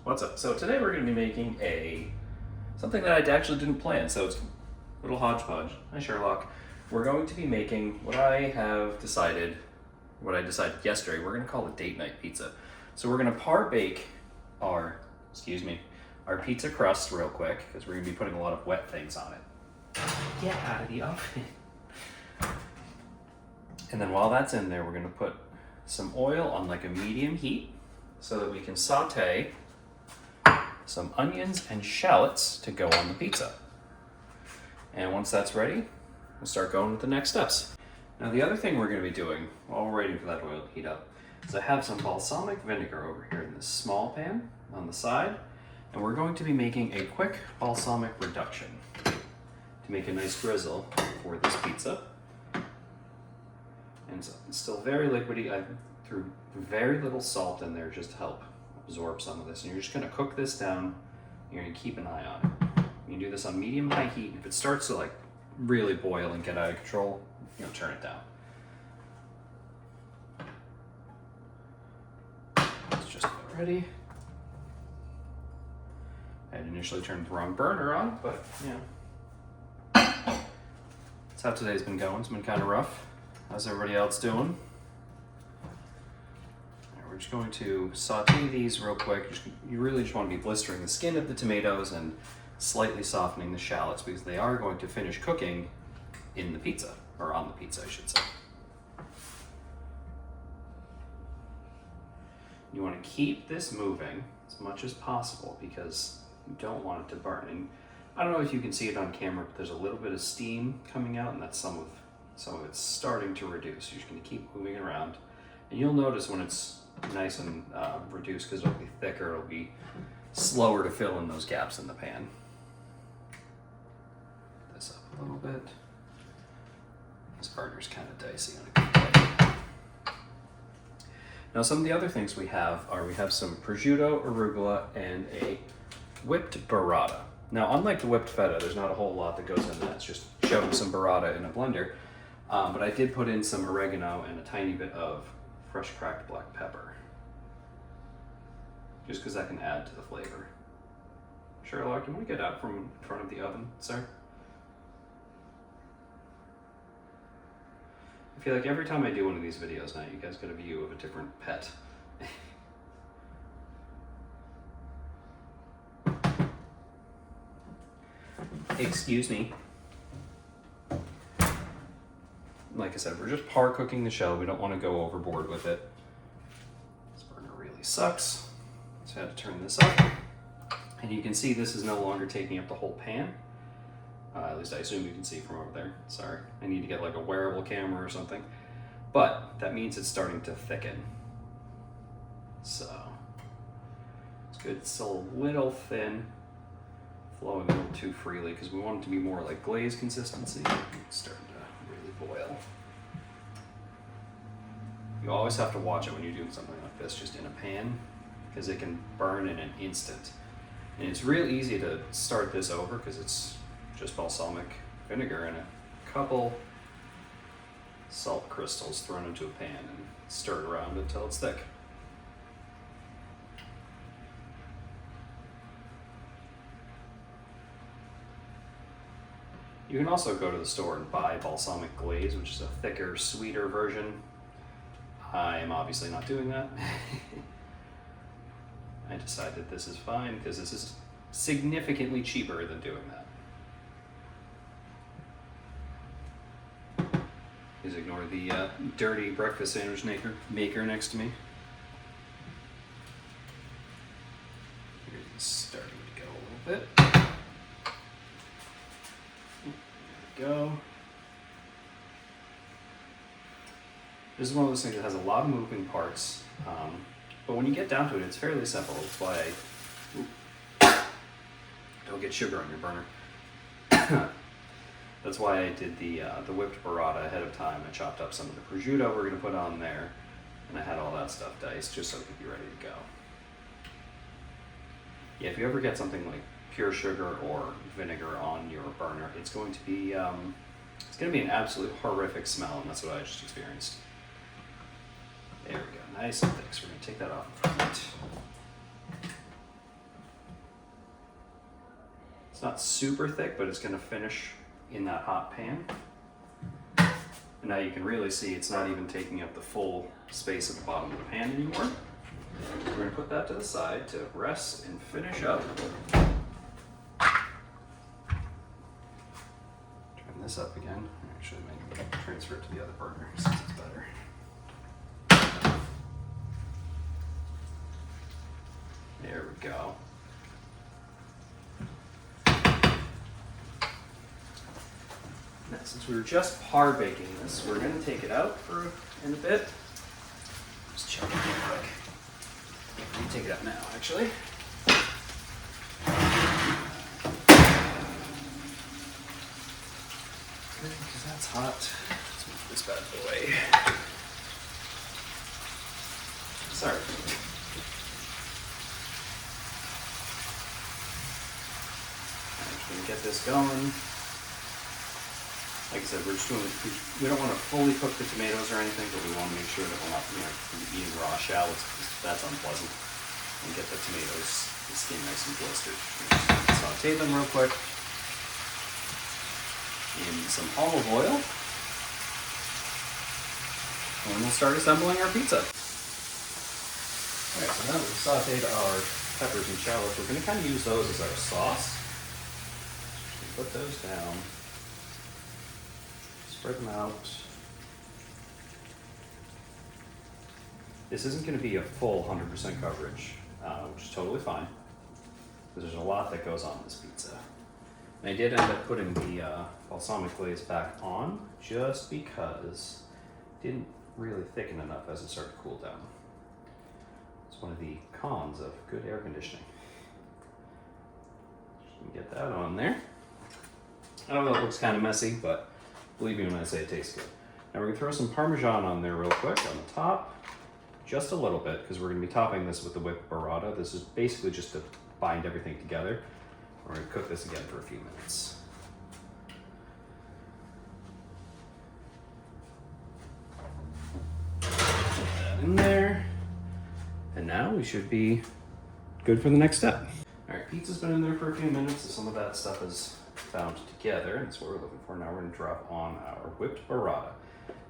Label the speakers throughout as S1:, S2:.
S1: What's up? So today we're going to be making something that I actually didn't plan, so it's a little hodgepodge. Hi Sherlock. We're going to be making what I decided yesterday. We're going to call it date night pizza. So we're going to par bake our pizza crust real quick because we're going to be putting a lot of wet things on it. Get out of the oven. And then while that's in there, we're going to put some oil on like a medium heat so that we can saute some onions and shallots to go on the pizza. And once that's ready, we'll start going with the next steps. Now the other thing we're going to be doing while we're waiting for that oil to heat up is I have some balsamic vinegar over here in this small pan on the side, and we're going to be making a quick balsamic reduction to make a nice drizzle for this pizza. And so it's still very liquidy. I threw very little salt in there just to help absorb some of this. And you're just going to cook this down. You're going to keep an eye on it. You can do this on medium-high heat. If it starts to like really boil and get out of control, turn it down. It's just about ready. I had initially turned the wrong burner on, but that's how today's been going. It's been kind of rough. How's everybody else doing? We're just going to saute these real quick. You really just want to be blistering the skin of the tomatoes and slightly softening the shallots because they are going to finish cooking in the pizza, or on the pizza, I should say. You want to keep this moving as much as possible because you don't want it to burn. And I don't know if you can see it on camera, but there's a little bit of steam coming out, and that's some of it's starting to reduce. You're just going to keep moving it around, and you'll notice when it's nice and reduced because it'll be thicker, it'll be slower to fill in those gaps in the pan. Put this up a little bit. This burner's kind of dicey on a good day. Now some of the other things we have some prosciutto, arugula, and a whipped burrata. Now unlike the whipped feta, there's not a whole lot that goes in that. It's just shoving some burrata in a blender. But I did put in some oregano and a tiny bit of fresh cracked black pepper. Just because that can add to the flavor. Sherlock, do you want to get out from in front of the oven, sir? I feel like every time I do one of these videos now, you guys get a view of a different pet. Excuse me. Like I said, we're just par cooking the shell. We don't want to go overboard with it. This burner really sucks. So I had to turn this up. And you can see this is no longer taking up the whole pan. At least I assume you can see from over there. Sorry. I need to get like a wearable camera or something. But that means it's starting to thicken. So it's good. It's still a little thin. Flowing a little too freely because we want it to be more like glaze consistency. It's starting to really boil. You always have to watch it when you're doing something like this just in a pan because it can burn in an instant. And it's real easy to start this over because it's just balsamic vinegar and a couple salt crystals thrown into a pan and stirred around until it's thick. You can also go to the store and buy balsamic glaze, which is a thicker, sweeter version. I am obviously not doing that. I decided this is fine because this is significantly cheaper than doing that. Please ignore the dirty breakfast sandwich maker next to me. It's starting to go a little bit. Go. This is one of those things that has a lot of moving parts, but when you get down to it, it's fairly simple. That's why don't get sugar on your burner. That's why I did the whipped burrata ahead of time. I chopped up some of the prosciutto we're going to put on there, and I had all that stuff diced just so it could be ready to go. Yeah, if you ever get something like pure sugar or vinegar on your burner, it's going to be an absolute horrific smell, and that's what I just experienced. There we go, nice and thick. So we're going to take that off in front. It's not super thick, but it's gonna finish in that hot pan. And now you can really see it's not even taking up the full space at the bottom of the pan anymore. We're gonna put that to the side to rest and finish up. Turn this up again. Actually, maybe transfer it to the other burner since it's better. There we go. Now, since we were just par baking this, we're going to take it out in a bit. Just check it real quick. Let me take it out now, actually. Because that's hot. Let's move this bad boy. Sorry. I'm just going to get this going. Like I said, we don't want to fully cook the tomatoes or anything, but we want to make sure that we're not eating raw shallots, because that's unpleasant. And get the tomatoes, the skin nice and blistered. Saute them real quick in some olive oil, and then we'll start assembling our pizza. Alright, so now that we've sauteed our peppers and shallots, we're going to kind of use those as our sauce. Put those down. Spread them out. This isn't going to be a full 100% coverage, which is totally fine, because there's a lot that goes on this pizza. And I did end up putting the balsamic glaze back on just because it didn't really thicken enough as it started to cool down. It's one of the cons of good air conditioning. Just get that on there. I know that looks kind of messy, but believe me when I say it tastes good. Now we're gonna throw some Parmesan on there real quick on the top, just a little bit, because we're gonna be topping this with the whipped burrata. This is basically just to bind everything together. We're gonna cook this again for a few minutes. Put that in there. And now we should be good for the next step. All right, pizza's been in there for a few minutes, so some of that stuff is bound together. That's what we're looking for. Now we're gonna drop on our whipped burrata.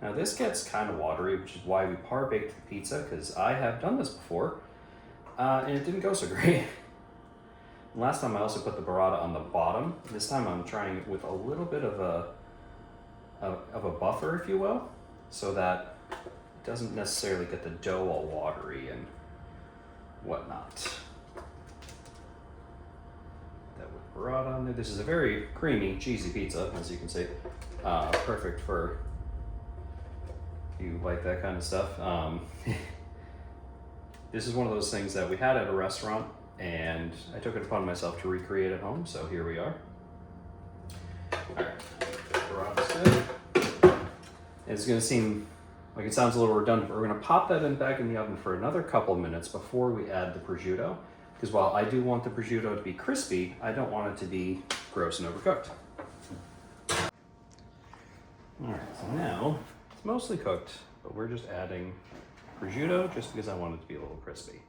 S1: Now this gets kind of watery, which is why we par baked the pizza, because I have done this before, and it didn't go so great. And last time I also put the burrata on the bottom. This time I'm trying it with a little bit of a buffer, if you will, so that it doesn't necessarily get the dough all watery and whatnot. That with burrata on there. This is a very creamy, cheesy pizza, as you can see. Perfect for if you like that kind of stuff. This is one of those things that we had at a restaurant, and I took it upon myself to recreate at home, so here we are. Alright, burrata's good. It's gonna seem like it sounds a little redundant, but we're gonna pop that back in the oven for another couple minutes before we add the prosciutto, because while I do want the prosciutto to be crispy, I don't want it to be gross and overcooked. Alright, so now it's mostly cooked, but we're just adding prosciutto just because I want it to be a little crispy.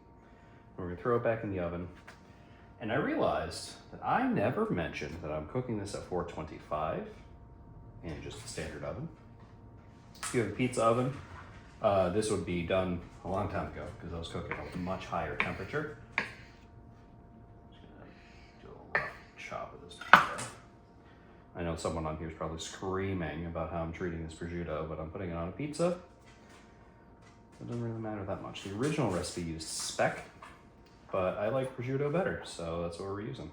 S1: We're gonna throw it back in the oven. And I realized that I never mentioned that I'm cooking this at 425 in just a standard oven. If you have a pizza oven, this would be done a long time ago because I was cooking at a much higher temperature. Just gonna do a rough chop of this prosciutto. I know someone on here is probably screaming about how I'm treating this prosciutto, but I'm putting it on a pizza. It doesn't really matter that much. The original recipe used speck, but I like prosciutto better, so that's what we're using.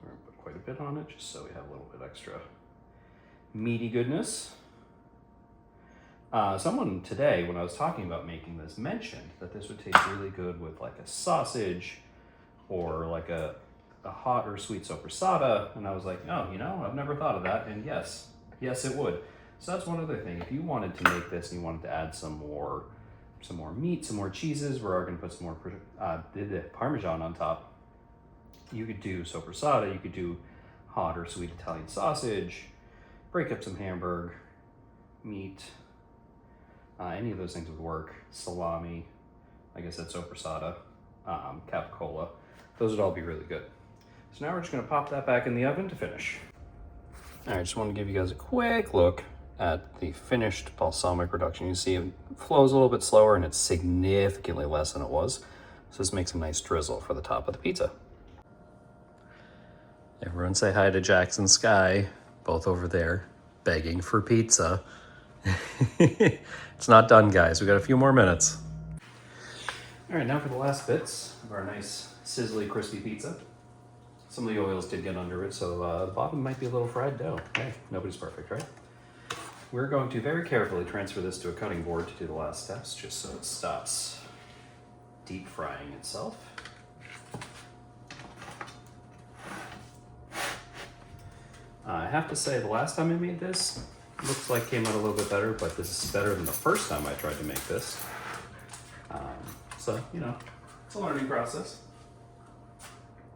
S1: We're gonna put quite a bit on it, just so we have a little bit extra meaty goodness. Someone today, when I was talking about making this, mentioned that this would taste really good with like a sausage or like a hot or sweet soppressata, and I was like, oh, you know, I've never thought of that, and yes, it would. So that's one other thing. If you wanted to make this and you wanted to add some more meat, some more cheeses, we're going to put some more Parmesan on top. You could do soppressata, you could do hot or sweet Italian sausage, break up some Hamburg meat, any of those things would work. Salami, like I said, soppressata, capicola. Those would all be really good. So now we're just gonna pop that back in the oven to finish. All right, just want to give you guys a quick look at the finished balsamic reduction. You see it flows a little bit slower and it's significantly less than it was. So this makes a nice drizzle for the top of the pizza. Everyone say hi to Jackson Sky, both over there, begging for pizza. It's not done, guys. We got a few more minutes. All right, now for the last bits of our nice sizzly crispy pizza. Some of the oils did get under it, so the bottom might be a little fried dough. Hey, nobody's perfect, right? We're going to very carefully transfer this to a cutting board to do the last steps, just so it stops deep frying itself. I have to say, the last time I made this, looks like came out a little bit better, but this is better than the first time I tried to make this. So, you know, it's a learning process.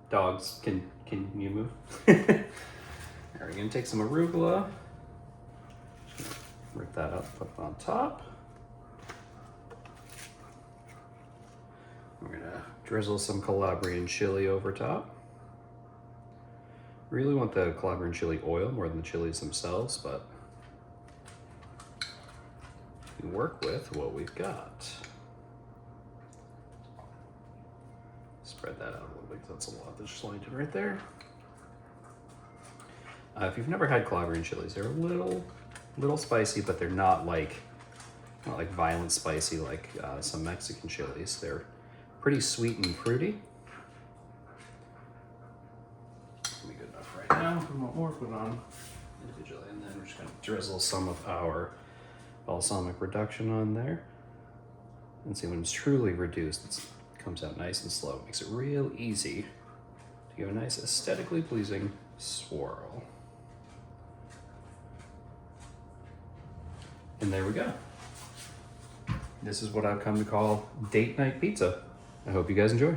S1: Dogs, can you move? Alright, we're gonna take some arugula, rip that up, put it on top. We're gonna drizzle some Calabrian chili over top. Really want the Calabrian chili oil more than the chilies themselves, but we work with what we've got. Spread that out a little bit, because that's a lot that's just landed right there. If you've never had Calabrian chilies, they're a little spicy, but they're not like violent spicy like some Mexican chilies. They're pretty sweet and fruity. That'll be good enough right now. If we want more, put it on individually, and then we're just gonna drizzle some of our balsamic reduction on there. And see, when it's truly reduced, it comes out nice and slow. It makes it real easy to give a nice aesthetically pleasing swirl. And there we go. This is what I've come to call date night pizza. I hope you guys enjoy.